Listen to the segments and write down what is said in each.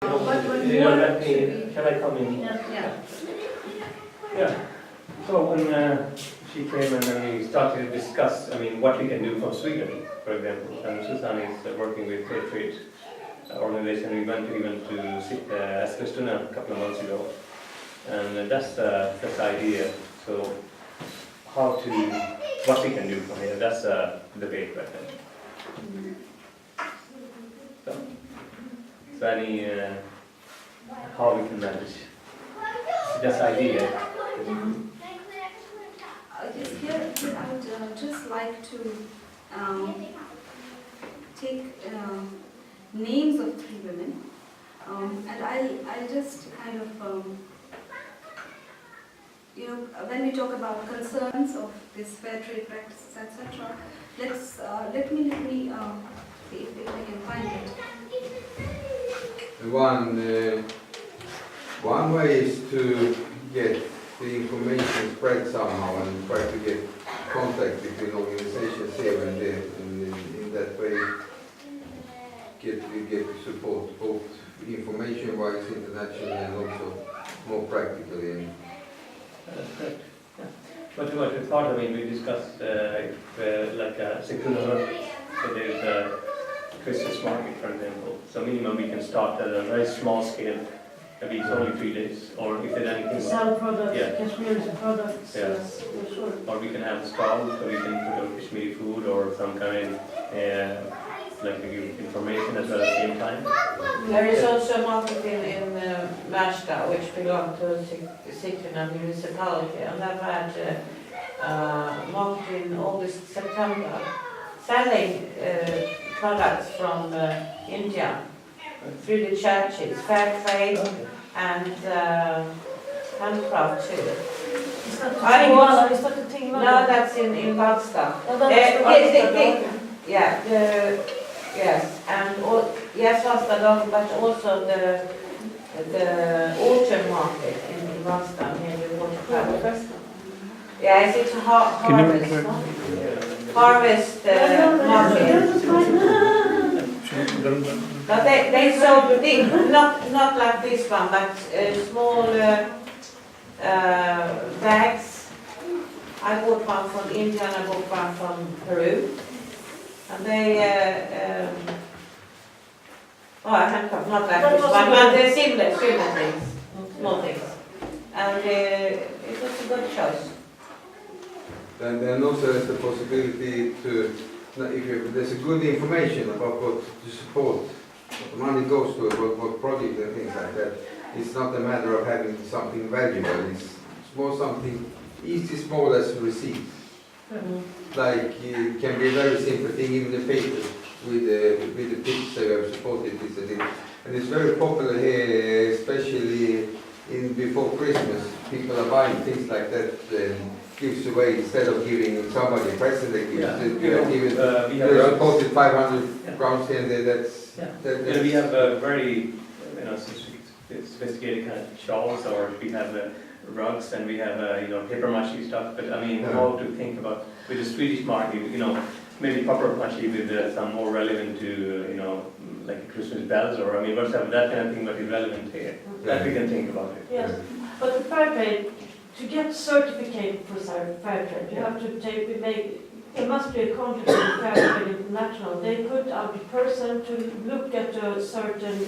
Shall I come in? Yeah. Yeah. So when she came and then we started to discuss, what we can do from Sweden, for example. And Susanne is working with Fair Trade organization. We went even to Eskilstuna a couple of months ago, and that's the idea. So what we can do from here? That's the debate right now. So any how we can manage this idea. Here I would just like to take names of 3 women, and I'll just kind of when we talk about concerns of this fair trade practices, etc. Let me see if I can find it. One way is to get the information spread somehow and try to get contact between organizations here and there, and in that way get support both information-wise internationally and also more practically. That's correct. Yeah. But what we thought, we discussed like a secure, so there's a Christmas market, for example. So minimum we can start at a very small scale. Maybe it's only 3 days, or if there's anything. Sell products, yeah. Kashmir products. Yeah. Yes, for sure. Or we can have a stall, so we can put on Kashmiri food or some kind like to give information as well at the same time. There is also a market in Märsta, which belongs to Sigtuna municipality, and they've had market in August, September, selling products from India through the churches, fair trade and handcraft too. Is that the thing? No, that's in Ghazala. Oh, that's Yes, and yes, Ghazala, but also the autumn market in Ghazala near the water. Yes, it's a harvest. Harvest market. But they sold big, not like this one, but small bags. I bought one from India and I bought one from Peru. And they, handcuffed, not like this one, but they're similar things, small things. And it was a good choice. Then also there's the possibility to, if there's a good information about what to support, what the money goes to, what project and things like that, it's not a matter of having something valuable, it's more something easy, small as a receipt. Like it can be a very simple thing, even the paper with the picture you have supported this and it's very popular here, especially before Christmas. People are buying things like that and gives away instead of giving somebody a present. They give, we have supported 500 crowns here and there. We have very sophisticated kind of shawls, or we have rugs, and we have paper mache stuff. But how to think about with the Swedish market, maybe paper mache with some more relevant to like Christmas bells, or whatsoever, that kind of thing, but is relevant here. That we can think about it. Yes, but the fair trade, to get certificate for fair trade, you have to it must be a contract with Fair Trade International. They put out a person to look at a certain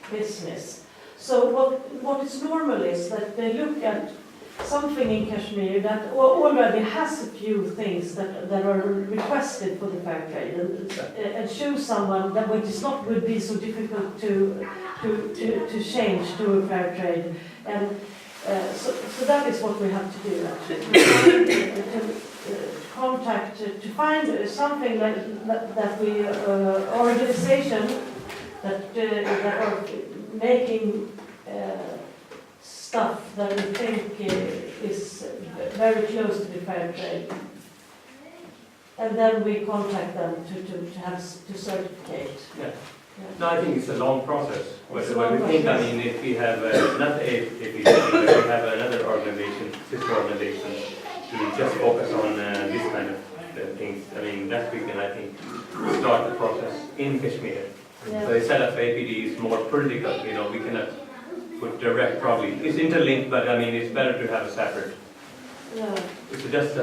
business. So what is normal is that they look at something in Kashmir that already has a few things that are requested for the fair trade, and choose someone that would be so difficult to change to a fair trade. And so that is what we have to do actually. Contact to find something that we organization that are making stuff that we think is very close to the fair trade, and then we contact them to certificate. Yeah. No, I think it's a long process. What we think, if we have not APC, but we have another organization, sister organization, to just focus on this kind of things. That we can, I think, start the process in Kashmir. Yeah. So instead of APD is more political, we cannot put direct probably. It's interlinked, but I mean, it's better to have a separate. Yeah. It's just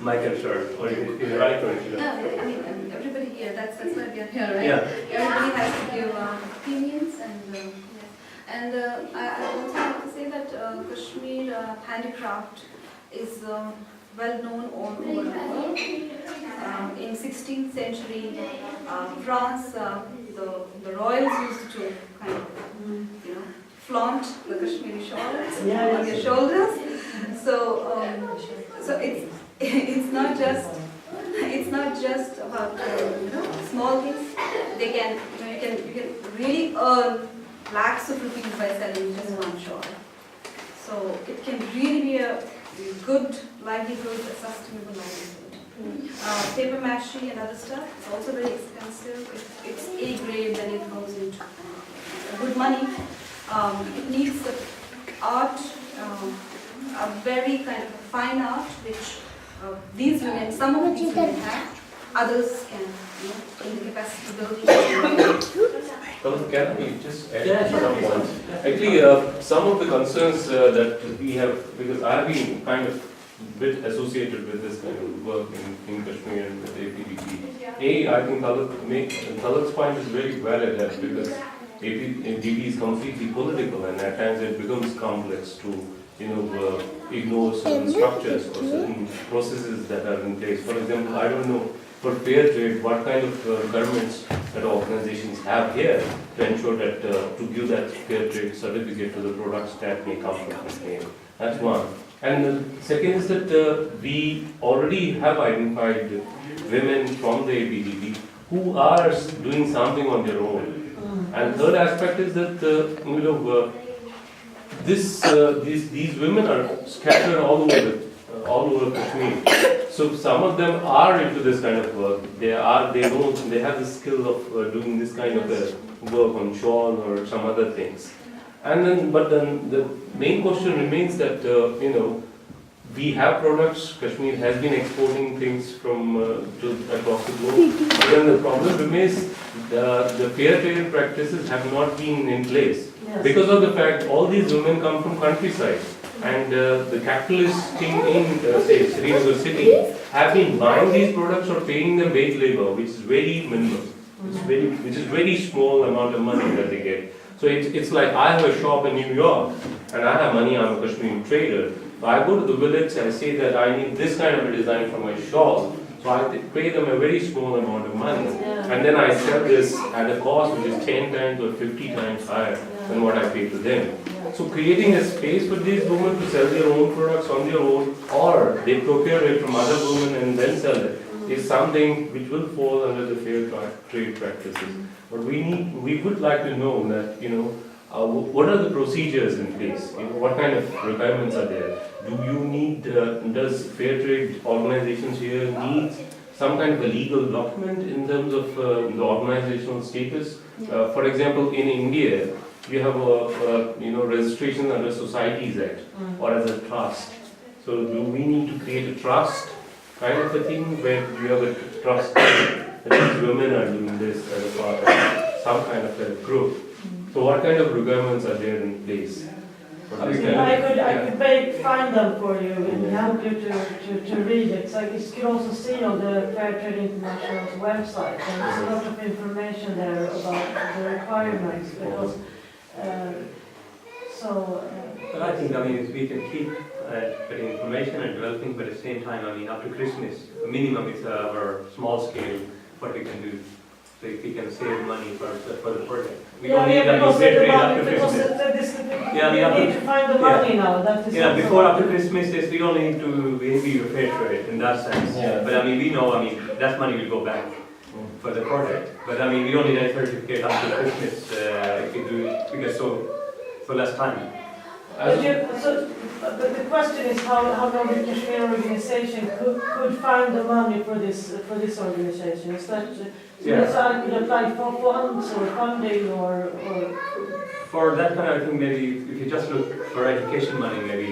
my concern, or is it right or is it? No, I mean, everybody here, that's why we are here, right? Yeah. Everybody has to give opinions and, yes. And I also have to say that Kashmir handicraft is well known all over the world. In 16th century, France, the royals used to kind of, flaunt the Kashmiri shawl on their shoulders. So it's not just about small things. They can you can really earn lakhs of rupees by selling just one shawl. So it can really be a good livelihood, a sustainable livelihood. Paper mache and other stuff, it's also very expensive. It's A grade, then it goes into good money. It needs the art, a very kind of fine art, which these women, some of these women have, others can, in the capacity building. Can we just add Yeah, sure. some points? Actually, some of the concerns that we have, because I have been kind of bit associated with this kind of work in Kashmir and with APDP. I think Talak's point is very valid there, because APDP is completely political, and at times it becomes complex to ignore certain structures or certain processes that are in place. For example, I don't know for fair trade what kind of requirements that organizations have here to ensure that to give that fair trade certificate to the products that may come from Kashmir. That's one. And the second is that we already have identified women from the APDP who are doing something on their own. And third aspect is that these women are scattered all over Kashmir. So some of them are into this kind of work. They have the skill of doing this kind of work on shawl or some other things. But then the main question remains that we have products. Kashmir has been exporting things from across the globe. But then the problem remains the fair trade practices have not been in place. Yes. Because of the fact all these women come from countryside, and the capitalists in say Srinagar city have been buying these products or paying them wage labor, which is very minimal, which is very small amount of money that they get. So it's like I have a shop in New York and I have money, I'm a Kashmiri trader. So I go to the village, I say that I need this kind of a design for my shawl. So I pay them a very small amount of money. And then I sell this at a cost which is 10 times or 50 times higher than what I pay to them. So creating a space for these women to sell their own products on their own, or they procure it from other women and then sell it, is something which will fall under the fair trade practices. But we would like to know that, what are the procedures in place? What kind of requirements are there? Does fair trade organizations here need some kind of a legal document in terms of the organizational status? For example, in India, you have a registration under Societies Act or as a trust. So do we need to create a trust kind of a thing where you have a trust that these women are doing this as a part of some kind of a group? So what kind of requirements are there in place? I could find them for you and help you to read it. So you can also see on the Fair Trade International's website. There's a lot of information there about the requirements. Because, But I think, if we can keep getting information and developing, but at the same time, after Christmas, minimum is our small scale, what we can do. So if we can save money for the project. We don't need because fair the trade money, after because Christmas. we need to find the money now. That is Before after Christmas, we don't need to maybe a fair trade in that sense. Yeah. But we know, that money will go back for the project. But we don't need a certificate after Christmas if we do it, because so less time. But the question is how the Kashmir organization could find the money for this organization. Is that I could apply for funds or funding or For that kind, I think maybe if you just look for education money, maybe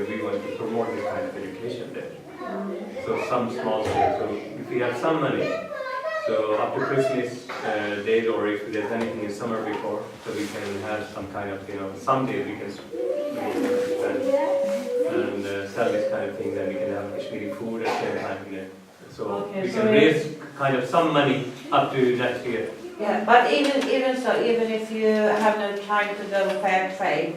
we want to promote this kind of education there. So some small scale. So if we have some money, So up to Christmas date, or if there's anything in summer before, so we can have some kind of, some days we can and sell this kind of thing, then we can have Kashmiri food at the same time again. So Okay, we so can raise kind of some money up to next year. Yeah, but even so, even if you have no time to go fair trade,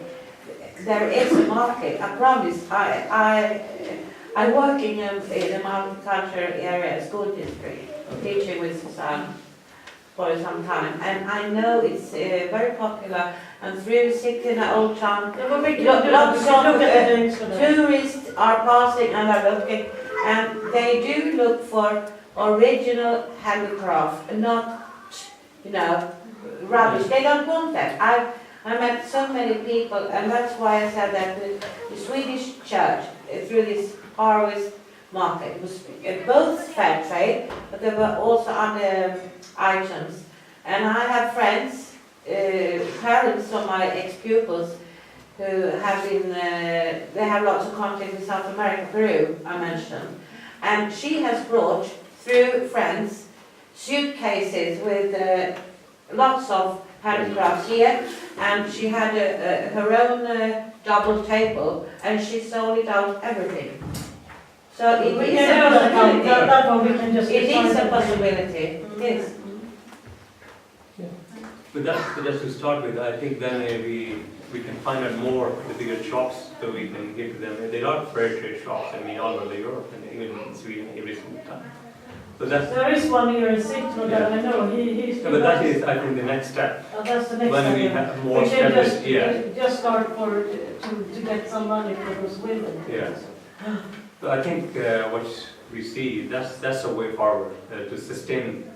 there is a market. I promise. I work in a multicultural area, school district, teaching with Susan for some time, and I know it's very popular. And through Sigtuna Old Town, lots of tourists are passing and are looking, and they do look for original handicraft, not rubbish. They don't want that. I met so many people, and that's why I said that the Swedish church, through this harvest market, was both fair trade, but there were also other items. And I have friends, parents of my ex-pupils, who have been, they have lots of contact with South America, Peru, I mentioned. And she has brought, through friends, suitcases with lots of handicrafts here, and she had her own double table, and she sold it out everything. So it is a possibility. That one we can just It is decide. a possibility. It is. But that's just to start with. I think then we can find out more the bigger shops so we can give to them. There are fair trade shops, all over Europe and even in Sweden every single time. So that's, There is one here in Sigtuna that I know, he's... but that is, I think, the next step. That's the next When we step. have more We can established, just start to get some money for those women. Yeah. So I think what we see, that's a way forward to sustain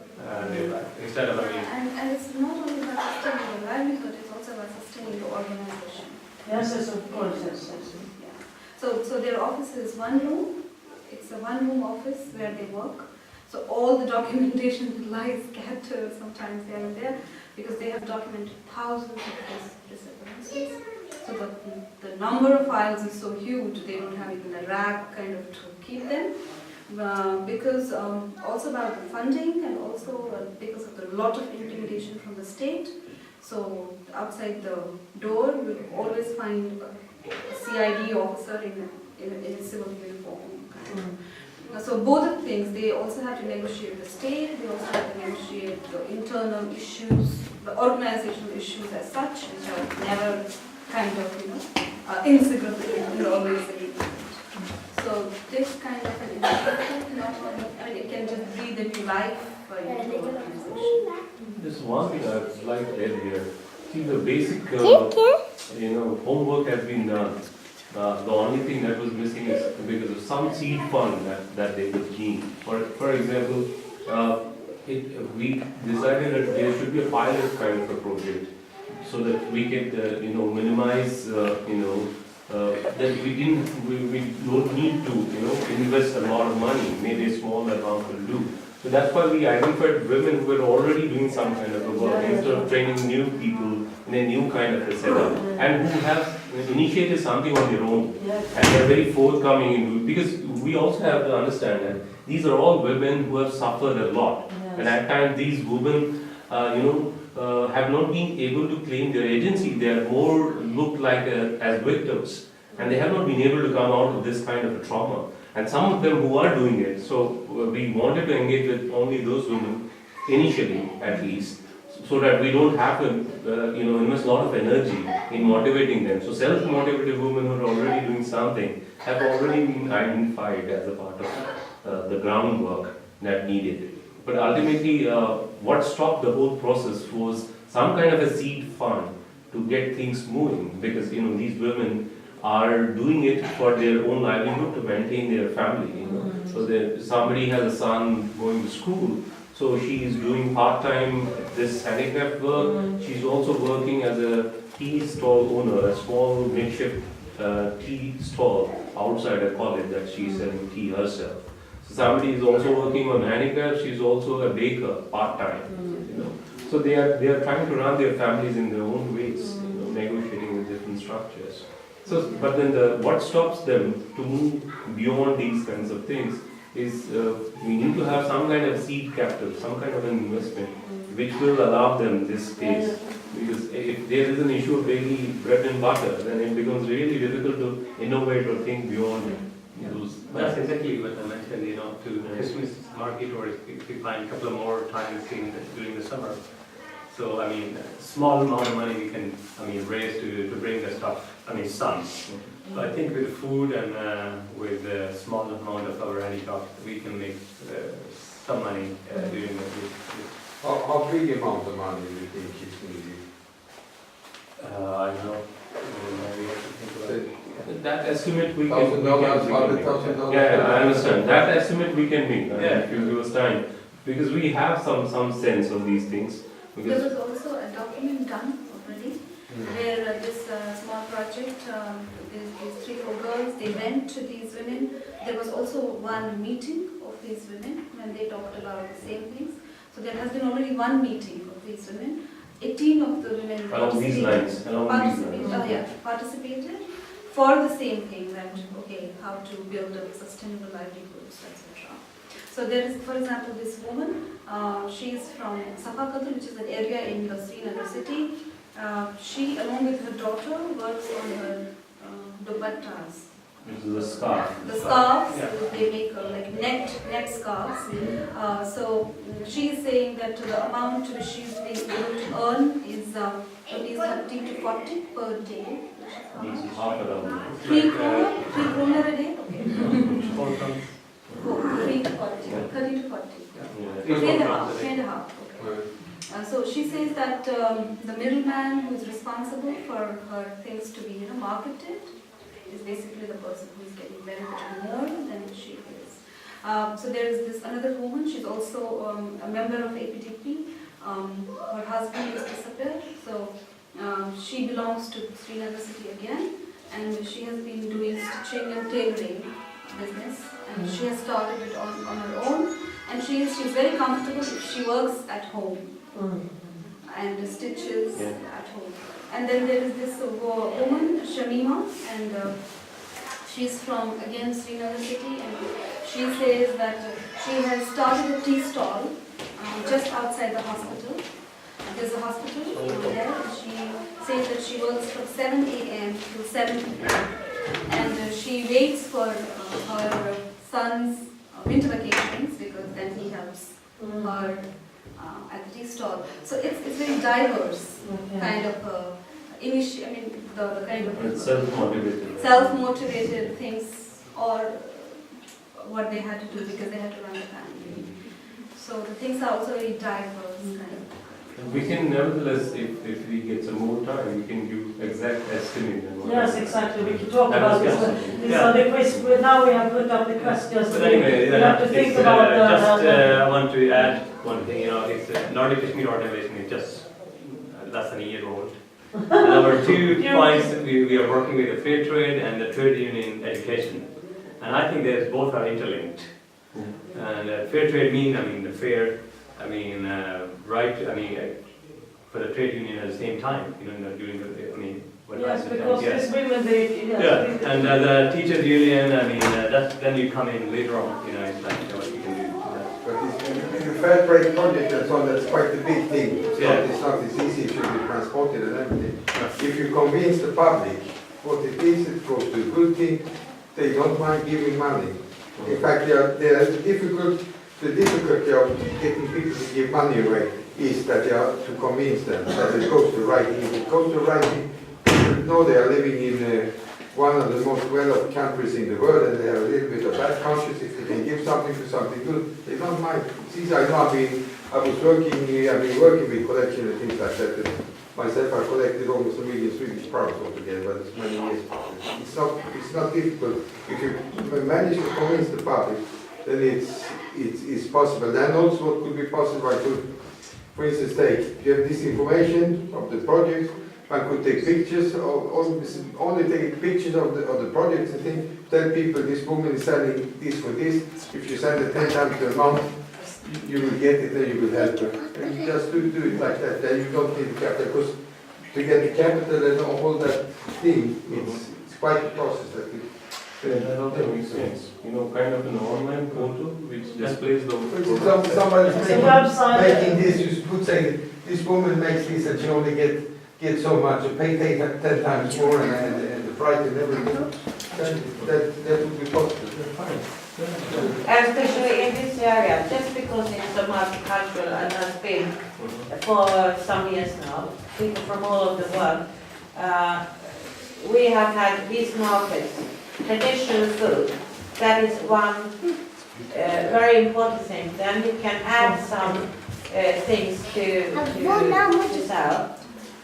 their life. Instead of, And it's not only about sustaining the livelihood, it's also about sustaining the organization. Yes, of course, yes. Yeah. So their office is one room. It's a one-room office where they work. So all the documentation lies scattered sometimes here and there because they have documented thousands of disappearances. So the number of files is so huge, they don't have even a rack kind of to keep them. Because also about the funding and also because of the lot of intimidation from the state. So outside the door, you will always find a CID officer in a civil uniform. So both of things, they also have to negotiate the state, they also have to negotiate the internal issues, the organizational issues as such, which are never kind of, insignificant, always significant. So this kind of an initiative, it can just breathe a new life for your organization. This one thing I'd like to add here. See, the basic, homework has been done. The only thing that was missing is because of some seed fund that they could need. For example, we decided that there should be a pilot kind of a project so that we could, minimize, that we don't need to, invest a lot of money. Maybe a small amount will do. So that's why we identified women who were already doing some kind of a work instead of training new people in a new kind of a setup and who have initiated something on their own and they're very forthcoming in it because we also have to understand that these are all women who have suffered a lot and at times these women, have not been able to claim their agency. They are more looked like as victims and they have not been able to come out of this kind of a trauma. And some of them who are doing it, so we wanted to engage with only those women, initially at least, so that we don't have to, invest a lot of energy in motivating them. So self-motivated women who are already doing something have already been identified as a part of the groundwork that needed. But ultimately, what stopped the whole process was some kind of a seed fund to get things moving, because these women are doing it for their own livelihood to maintain their family. So somebody has a son going to school, so she is doing part-time this handicraft work. She's also working as a tea stall owner, a small makeshift tea stall outside a college that she's selling tea herself. So somebody is also working on handicraft. She's also a baker part-time. So they are trying to run their families in their own ways, negotiating with different structures. So, but then what stops them to move beyond these kinds of things is we need to have some kind of seed capital, some kind of an investment, which will allow them this space. Because if there is an issue of daily bread and butter, then it becomes really difficult to innovate or think beyond those. That's exactly what I mentioned, you know, to Christmas market, or if we find a couple of more times during the summer. So, I mean, small amount of money we can, raise to bring the stuff, some. So I think with food and with a small amount of our handicraft, we can make some money during the week. How big amount of money do you think is needed? I don't know. We have to think about it. That estimate we can. $1,000, Yeah, I understand. That estimate we can make, Yeah. if you give us time. Because we have some sense of these things. There Because was also a document done already, where this small project, these 3-4 girls, they went to these women. There was also one meeting of these women when they talked about the same things. So there has been already one meeting of these women. 18 of the women along these lines, participated for the same thing, that okay, how to build up sustainable livelihoods, etc. So there is, for example, this woman, she is from Sapakatul, which is an area in the Srinagar city. She, along with her daughter, works on her dupattas. this is a scarf. The scarves, Yeah. they make like net scarves. So she is saying that the amount which she is able to earn is at least 30 to 40 per day. This is half a dollar. 3 kroner a day? Okay. 3 to 40, 30 to 40. Yeah. 3.5. Okay. So she says that the middleman who is responsible for her things to be marketed is basically the person who is getting benefited more than she is. So there is this another woman, she's also a member of APDP. Her husband is disappeared, so she belongs to Srinagar city again, and she has been doing stitching and tailoring business, and she has started it on her own, and she's very comfortable if she works at home and stitches at home. And then there is this woman, Shamima, and she's from, again, Srinagar city, and she says that she has started a tea stall just outside the hospital. There's a hospital over there, and she says that she works from 7 a.m. to 7 p.m. And she waits for her son's winter vacations, because then he helps her at the tea stall. So it's very diverse kind of the kind of It's self-motivated. self-motivated things, or what they had to do because they had to run the family. So the things are also very diverse kind of. We can nevertheless, if we get some more time, we can give exact estimate. And what Yes, exactly, we can talk about this. These Yeah. are the questions, now we have put up the questions. But anyway, we have to think about I want to add one thing, it's Nordic Kashmir organization is just less than a year old. And our 2 points, we are working with the fair trade and the trade union education. And I think both are interlinked. And fair trade means, the fair, right, for the trade union at the same time, during the, Yes, because these women, and the teachers union, then you come in later on, it's like, what you can do. But in the fair trade project and so on, that's quite a big thing. It's not as easy, it should be transported and everything. If you convince the public what it is, it goes to a good thing, they don't mind giving money. In fact, the difficulty of getting people to give money away is that you have to convince them that it goes to the right thing. If it goes to the right thing, people know they are living in one of the most well-off countries in the world, and they have a little bit of bad conscience. If they can give something for something good, they don't mind. Since I know I've been working with collection and things like that. Myself, I collected almost 1 million Swedish crowns altogether, but it's many years. It's not difficult. If you manage to convince the public, then it's possible. Then also what could be possible, I could, for instance, you have this information of the project. I could take pictures, only take pictures of the projects and things, tell people this woman is selling this for this. If you send it 10 times the amount, you will get it, then you will help her. And you just do it like that, then you don't need the capital, because to get the capital and all that thing, it's quite a process. Yeah, that also makes sense. You know, kind of an online portal which displays the products. Somebody's It's a website. making this, you could say, this woman makes this and she only get so much, you pay 10 times more and the price and everything. That would be possible. Especially in this area, just because it's so multicultural and has been for some years now, people from all over the world, we have had these markets, traditional food, that is one very important thing. Then you can add some things to sell.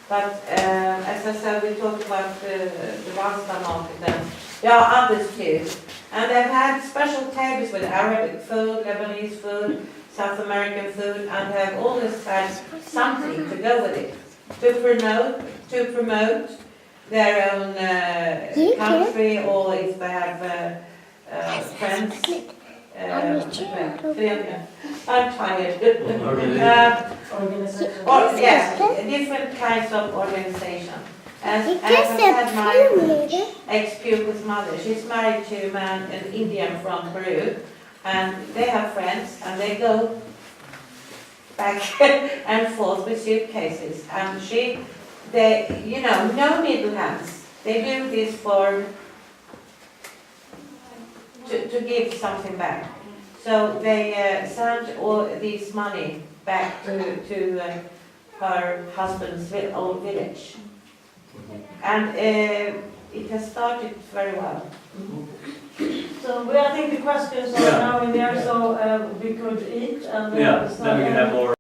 But as I said, we talked about the Ghazala market, and there are others too. And they've had special tables with Arabic food, Lebanese food, South American food, and they've always had something to go with it to promote their own country, or if they have friends. I'm tired. Organization. Yeah, different kinds of organization. As I said, my ex-pupil's mother, she's married to a man, an Indian from Peru, and they have friends, and they go back and forth with suitcases. And they, you know, no middle hands. They do this to give something back. So they send all this money back to her husband's old village. And it has started very well. So I think the questions are now in there, so we could eat and then we can have more.